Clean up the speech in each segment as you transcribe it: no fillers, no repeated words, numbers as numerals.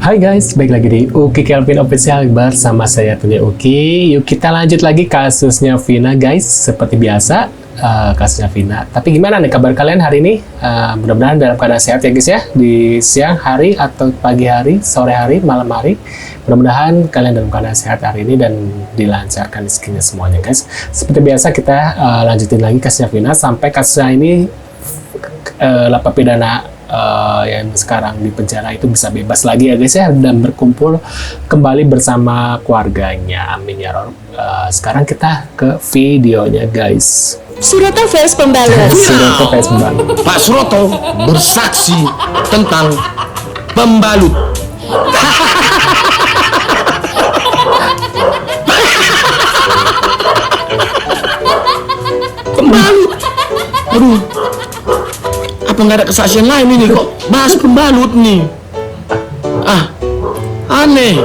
Hai guys, balik lagi di Uki Kelvin Official bersama saya punya Uki. Yuk kita lanjut lagi kasusnya Vina guys. Seperti biasa, kasusnya Vina. Tapi gimana nih kabar kalian hari ini? Mudah-mudahan dalam keadaan sehat ya guys ya. Di siang hari atau pagi hari, sore hari, malam hari. Mudah-mudahan kalian dalam keadaan sehat hari ini dan dilancarkan rezekinya semuanya guys. Seperti biasa kita lanjutin lagi kasusnya Vina sampai kasusnya ini narapidana yang sekarang di penjara itu bisa bebas lagi ya guys ya, dan berkumpul kembali bersama keluarganya. Amin ya Rob. Sekarang kita ke videonya guys. Suroto vs Pembalut. Suroto vs Pembalut. Pak Suroto bersaksi tentang pembalut. Pembalut. Aduh. Apa nggak ada kesaksian lain ini kok bahas pembalut nih? Aneh.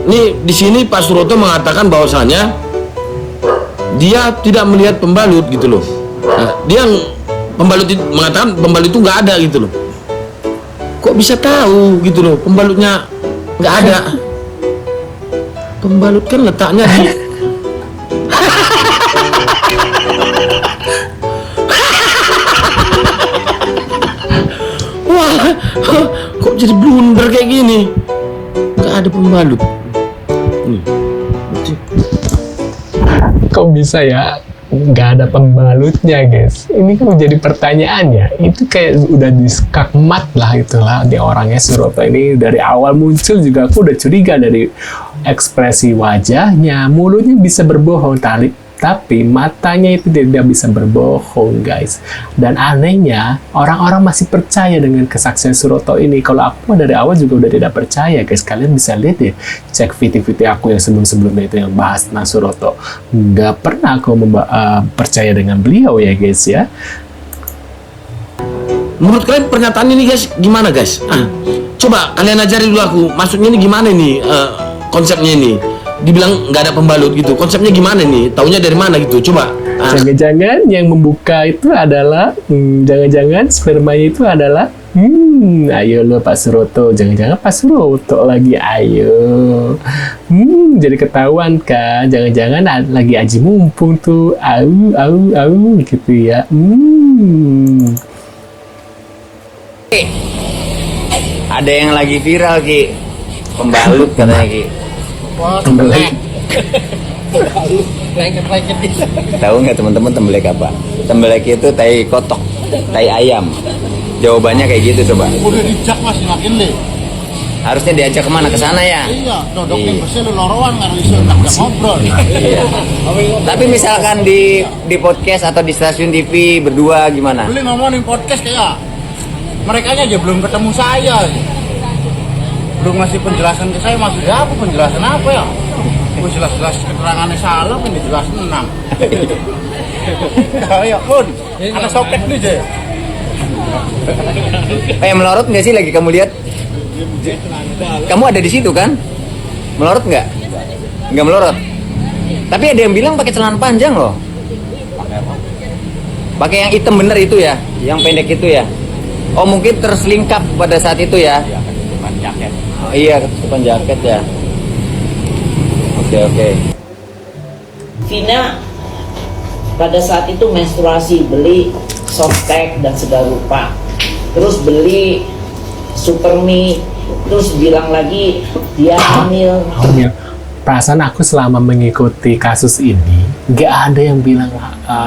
Nih di sini Pak Suroto mengatakan bahwasanya dia tidak melihat pembalut gitu loh. Dia mengatakan pembalut itu nggak ada gitu loh. Kok bisa tahu gitu loh pembalutnya nggak ada? Pembalut kan letaknya di kok jadi blunder kayak gini? Nggak ada pembalut. Kok bisa ya nggak ada pembalutnya guys? Ini kan menjadi pertanyaannya. Itu kayak udah diskakmat lah itulah di orangnya Suroto ini. Dari awal muncul juga aku udah curiga dari ekspresi wajahnya. Mulutnya bisa berbohong tapi matanya itu tidak bisa berbohong guys. Dan anehnya orang-orang masih percaya dengan kesaksian Suroto ini. Kalau aku dari awal juga udah tidak percaya guys. Kalian bisa lihat ya, cek video-video aku yang sebelum-sebelumnya itu yang bahas tentang Suroto. Nggak pernah aku percaya dengan beliau ya guys ya. Menurut kalian pernyataan ini guys gimana guys? Coba kalian ajari dulu aku. Maksudnya ini gimana nih konsepnya ini? Dibilang nggak ada pembalut gitu, konsepnya gimana nih? Taunya dari mana gitu? Coba. Jangan-jangan yang membuka itu adalah jangan-jangan spermanya itu adalah ayo lo Pak Suroto, jangan-jangan Pak Suroto lagi, ayo jadi ketahuan kan, jangan-jangan lagi aji mumpung tuh, au gitu ya. Ada yang lagi viral Ki, pembalut katanya Ki. Tembelek. Tahu nggak teman-teman tembelek apa? Tembelek itu tai kotok, tai ayam. Jawabannya kayak gitu coba. Udah dijak mas makin deh. Harusnya diajak kemana? Ke sana ya. Iya, dodokin bersih lu lorowan nggak bisa ngajak ngobrol. Iya. Tapi misalkan di podcast atau di stasiun TV berdua gimana? Beli ngomongin podcast kayak mereka aja belum ketemu saya. Belum ngasih penjelasan ke saya, maksudnya apa? Penjelasan apa ya? Jelas-jelas keterangannya salah, kan dijelasin 6. Ya pun, ada soket nih Jay. Melorot nggak sih lagi kamu lihat? Kamu ada di situ kan? Melorot nggak? Nggak melorot. Tapi ada yang bilang pakai celana panjang loh. Pakai yang hitam bener itu ya, yang pendek itu ya. Oh mungkin terselingkap pada saat itu ya. Jaket. Oh, iya, ketutupan jaket ya. Oke. Vina pada saat itu menstruasi, beli softtek dan segala rupa, terus beli supermi, terus bilang lagi dia hamil. Perasaan aku selama mengikuti kasus ini nggak ada yang bilang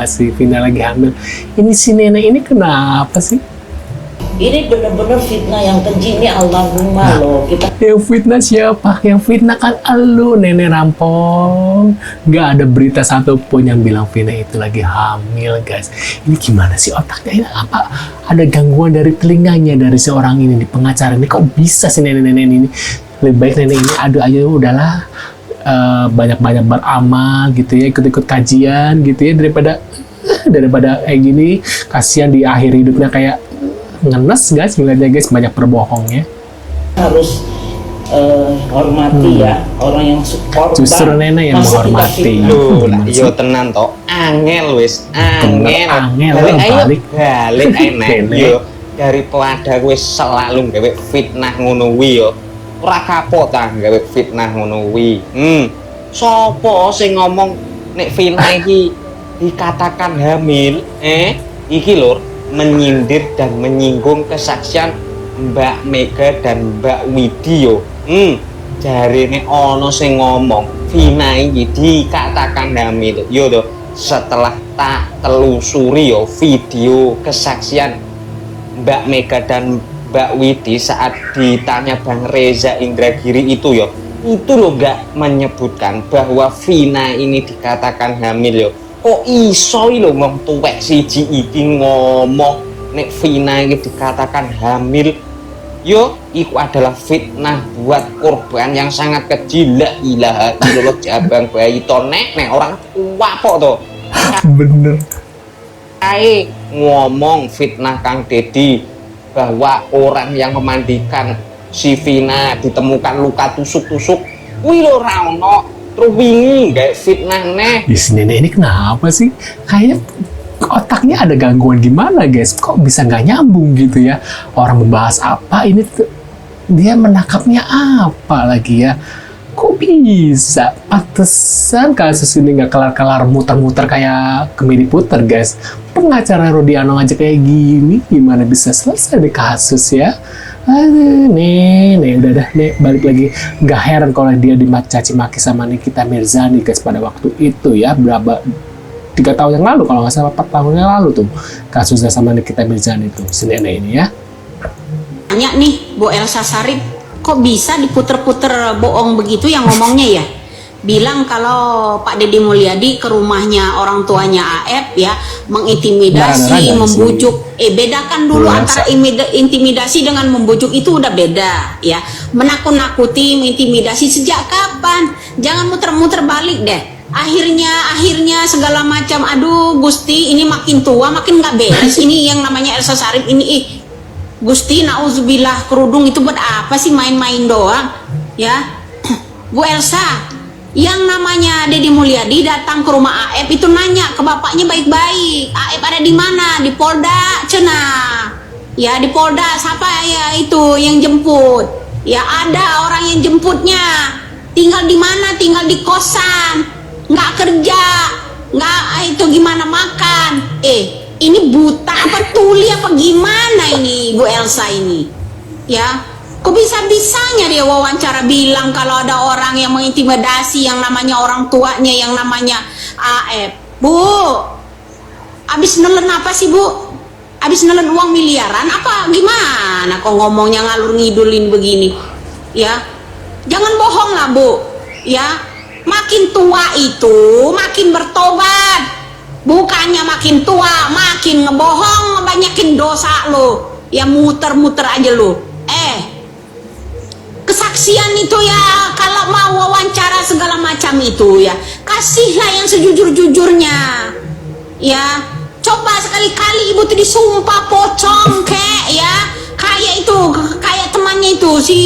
si Vina lagi hamil. Ini si nenek ini kenapa sih? Ini benar-benar fitnah yang keji ini, Allahumma loh kita. Yang fitnah siapa? Yang fitnah kan elu, nenek rampong. Nggak ada berita satupun yang bilang Vina itu lagi hamil, guys. Ini gimana sih otaknya? Ini apa? Ada gangguan dari telinganya dari seorang ini, di pengacara ini. Kok bisa sih nenek-nenek ini? Lebih baik nenek ini, aduh udahlah. Banyak-banyak beramal gitu ya, ikut-ikut kajian gitu ya, daripada kayak gini. Kasihan di akhir hidupnya kayak ngenes guys, melihatnya guys, banyak berbohongnya. Harus hormati ya orang yang korban. Justru nenek yang Masa kita menghormati. fitnah? Yo tenan toh. Angel wis, angel. Angel Balik ayo. balik. Balik ayo. Yo. daripada kowe selalu gawe fitnah ngono kuwi yo. Ora kapok ta gawe fitnah ngono kuwi. Sopo sing ngomong nek Vina iki dikatakan hamil? Iki lur menyindir dan menyinggung kesaksian Mbak Mega dan Mbak Widi yo. Jarine ono sing ngomong Vina iki dikatakan hamil. Yo to, setelah tak telusuri yo video kesaksian Mbak Mega dan Mbak Widi saat ditanya Bang Reza Indragiri itu yo, itu loh gak menyebutkan bahwa Vina ini dikatakan hamil yo. Kok iso lo ngomong tuwek siji iki ngomong nek Vina ini dikatakan hamil. Yo, itu adalah fitnah buat korban yang sangat kecil. La ilaha illallah, jabang bayi to nek orang tua kok to. Bener. Kae ngomong fitnah Kang Dedi bahwa orang yang memandikan si Vina ditemukan luka tusuk-tusuk. Kuwi lho ra ono. Terus wingi gawe fitnah neh. Si nenek ini kenapa sih? Kayaknya otaknya ada gangguan gimana guys, kok bisa nggak nyambung gitu ya, orang membahas apa ini dia menangkapnya apa lagi ya, kok bisa. Pantesan kasus ini nggak kelar-kelar, muter-muter kayak komedi puter guys. Pengacara Rudiano aja kayak gini, gimana bisa selesai di kasus ya. Aduh, nih udah dah, nih balik lagi. Nggak heran kalau dia dicaci maki sama Nikita Mirzani guys pada waktu itu ya, berapa 3 tahun yang lalu kalau nggak salah, 4 tahun yang lalu tuh kasusnya sama Nikita Mirzani itu si nenek ini ya. Tanya nih Bu Elsa Sharif, kok bisa diputer-puter bohong begitu yang ngomongnya ya? Bilang kalau Pak Deddy Mulyadi ke rumahnya orang tuanya AF ya, mengintimidasi, membujuk. Bedakan dulu antara intimidasi dengan membujuk, itu udah beda ya. Menakut-nakuti, intimidasi sejak kapan? Jangan muter-muter balik deh. Akhirnya segala macam. Aduh Gusti, ini makin tua makin nggak beres. Ini yang namanya Elsa Sharif ini, Gusti, nauzubillah, kerudung itu buat apa sih, main-main doang ya. Bu Elsa, yang namanya Deddy Mulyadi datang ke rumah AF itu nanya ke bapaknya baik-baik, AF ada di mana? Di Polda Cenah ya, di Polda. Siapa ya itu yang jemput ya? Ada orang yang jemputnya. Tinggal di mana? Tinggal di kosan, nggak kerja, nggak itu gimana makan. Ini buta apa tuli apa gimana ini Bu Elsa ini ya? Kok bisa-bisanya dia wawancara bilang kalau ada orang yang mengintimidasi yang namanya orang tuanya yang namanya AF. Bu, abis nelen apa sih Bu? Abis nelen uang miliaran apa gimana kok ngomongnya ngalur ngidulin begini ya? Jangan bohong lah Bu ya. Makin tua itu makin bertobat, bukannya makin tua makin ngebohong, ngebanyakin dosa lo ya, muter-muter aja lo. Kesaksian itu ya, kalau mau wawancara segala macam itu ya, kasihlah yang sejujur-jujurnya ya. Coba sekali-kali ibu tuh disumpah pocong kek ya, kayak itu, kayak temannya itu si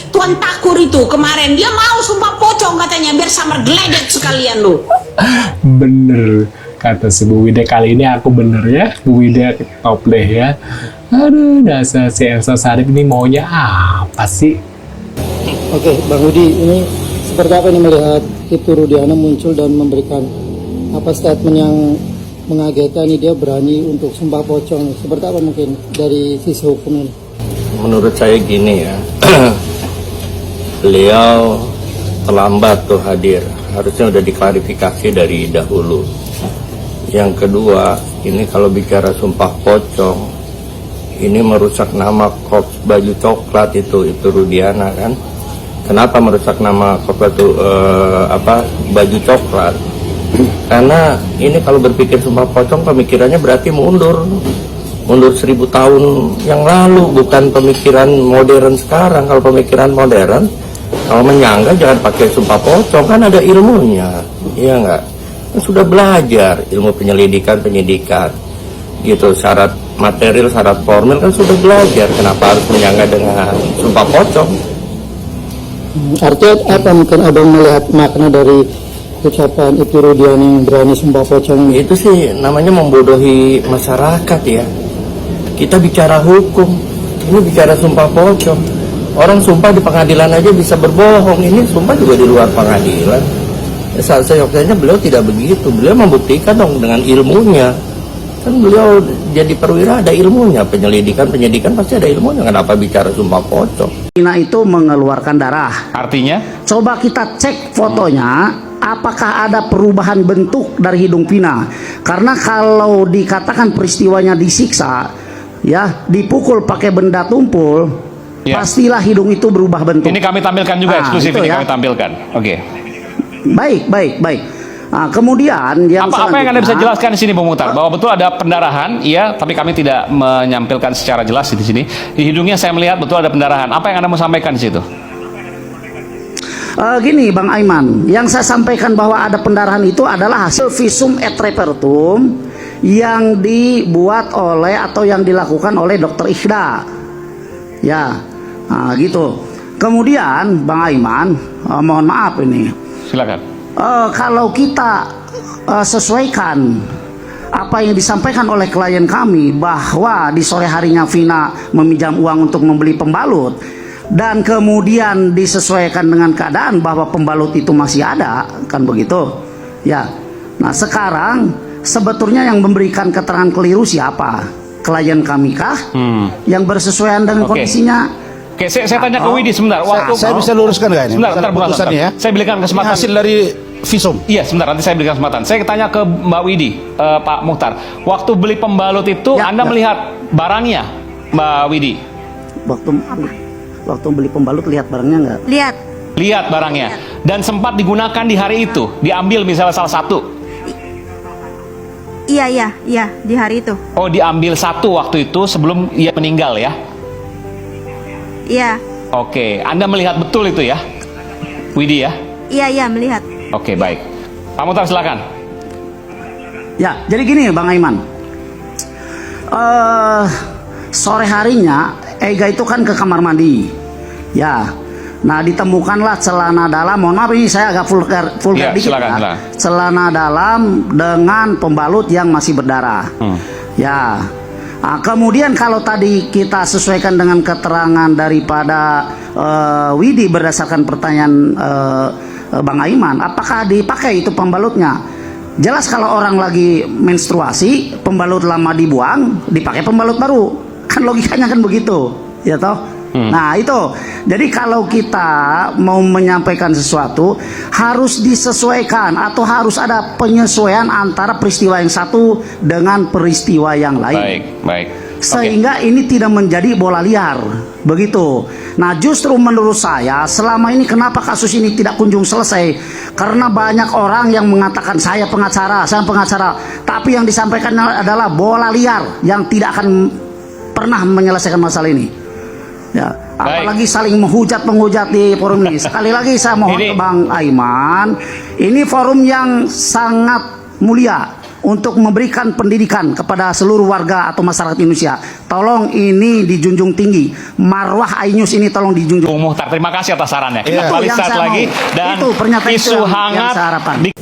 Tuan Takur itu kemarin, dia mau sumpah pocong katanya biar samar geledek sekalian lo. Bener kata si Bu Wida, kali ini aku bener ya, Bu Wida top deh ya. Aduh, dasar si Elsa Sharif ini maunya apa sih? Oke, Bang Budi, ini seperti apa ini melihat itu Rudiano muncul dan memberikan apa statement yang mengagetkan ini, dia berani untuk sumpah pocong. Seperti apa mungkin dari sisi hukum ini? Menurut saya gini ya, beliau terlambat tuh hadir, harusnya udah diklarifikasi dari dahulu. Yang kedua, ini kalau bicara sumpah pocong, ini merusak nama Korps Baju Coklat itu Rudiana kan. Kenapa merusak nama Korps Baju Coklat? Karena ini kalau berpikir sumpah pocong, pemikirannya berarti mundur 1000 tahun yang lalu, bukan pemikiran modern sekarang. Kalau pemikiran modern, kalau menyangga jangan pakai sumpah pocong, kan ada ilmunya, iya nggak? Kan sudah belajar ilmu penyidikan gitu, syarat material, syarat formil kan sudah belajar, kenapa harus menyangga dengan sumpah pocong? Artinya apa mungkin abang melihat makna dari ucapan itu Rudiano yang berani sumpah pocong? Itu sih namanya membodohi masyarakat ya. Kita bicara hukum, ini bicara sumpah pocong. Orang sumpah di pengadilan aja bisa berbohong, ini sumpah juga di luar pengadilan. Seyogyanya beliau tidak begitu, beliau membuktikan dong dengan ilmunya. Kan beliau jadi perwira ada ilmunya, penyidikan pasti ada ilmunya, kenapa bicara sumpah pocong? Vina itu mengeluarkan darah. Artinya? Coba kita cek fotonya, apakah ada perubahan bentuk dari hidung Vina? Karena kalau dikatakan peristiwanya disiksa, ya dipukul pakai benda tumpul, pastilah hidung itu berubah bentuk. Ini kami tampilkan juga, eksklusif ini ya. kami tampilkan. Oke. Baik. Nah, kemudian yang apa yang Anda bisa jelaskan di sini, Bung Muhtar? Bahwa betul ada pendarahan, iya, tapi kami tidak menyampilkan secara jelas di sini. Di hidungnya saya melihat betul ada pendarahan. Apa yang Anda mau sampaikan di situ? Gini, Bang Aiman, yang saya sampaikan bahwa ada pendarahan itu adalah hasil visum et repertum yang dibuat oleh atau yang dilakukan oleh Dokter Ikhda. Ya, nah, gitu. Kemudian, Bang Aiman, mohon maaf ini. Silakan. Kalau kita sesuaikan apa yang disampaikan oleh klien kami bahwa di sore harinya Vina meminjam uang untuk membeli pembalut dan kemudian disesuaikan dengan keadaan bahwa pembalut itu masih ada, kan begitu ya. Nah sekarang sebetulnya yang memberikan keterangan keliru siapa? Klien kami kah yang bersesuaian dengan kondisinya? Oke, saya tanya ke Widi sebentar. Saya bisa luruskan nggak ini? Sebentar, Putusannya ya. Saya berikan kesempatan. Ini hasil dari visum. Iya, sebentar, nanti saya berikan kesempatan. Saya tanya ke Mbak Widi, Pak Muhtar. Waktu beli pembalut itu, Anda melihat barangnya, Mbak Widi? Waktu beli pembalut lihat barangnya nggak? Lihat barangnya. Dan sempat digunakan di hari itu, diambil misalnya salah satu. Iya, di hari itu. Oh, diambil satu waktu itu sebelum ia meninggal ya? Iya. Oke, Anda melihat betul itu ya, Widi ya? Iya, melihat. Oke, baik. Pak Muhtar silakan. Ya, jadi gini Bang Aiman. Sore harinya Ega itu kan ke kamar mandi. Ya. Nah, ditemukanlah celana dalam, mohon maaf ini saya agak vulgar dikit ya. Celana dalam dengan pembalut yang masih berdarah. Ya. Nah, kemudian kalau tadi kita sesuaikan dengan keterangan daripada Widi berdasarkan pertanyaan Bang Aiman, apakah dipakai itu pembalutnya? Jelas kalau orang lagi menstruasi, pembalut lama dibuang, dipakai pembalut baru. Kan logikanya kan begitu, ya toh? Nah itu, jadi kalau kita mau menyampaikan sesuatu harus disesuaikan atau harus ada penyesuaian antara peristiwa yang satu dengan peristiwa yang lain. Baik. Sehingga ini tidak menjadi bola liar, begitu. Nah justru menurut saya selama ini kenapa kasus ini tidak kunjung selesai? Karena banyak orang yang mengatakan saya pengacara, tapi yang disampaikan adalah bola liar yang tidak akan pernah menyelesaikan masalah ini. Ya, apalagi saling menghujat di forum ini. Sekali lagi saya mohon ke Bang Aiman, ini forum yang sangat mulia untuk memberikan pendidikan kepada seluruh warga atau masyarakat Indonesia. Tolong ini dijunjung tinggi. Marwah iNews ini tolong dijunjung. Bung Muhtar, terima kasih atas sarannya. Kita Itu yang balik saya lagi mau. dan Itu pernyataan isu hangat.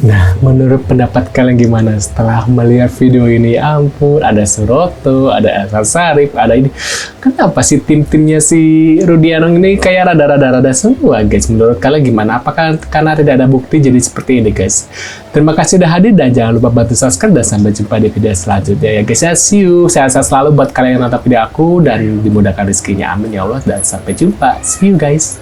Nah, menurut pendapat kalian gimana setelah melihat video ini? Ampun, ada Suroto, ada Elsa Sarip, ada ini. Kenapa sih tim-timnya si Rudianong ini kayak rada-rada semua, guys? Menurut kalian gimana? Apakah karena tidak ada bukti jadi seperti ini, guys? Terima kasih sudah hadir dan jangan lupa bantu subscribe dan sampai jumpa di video selanjutnya ya guys ya. See you. Sehat-sehat selalu buat kalian yang nonton video aku dan dimudahkan rezekinya. Amin ya Allah dan sampai jumpa. See you guys.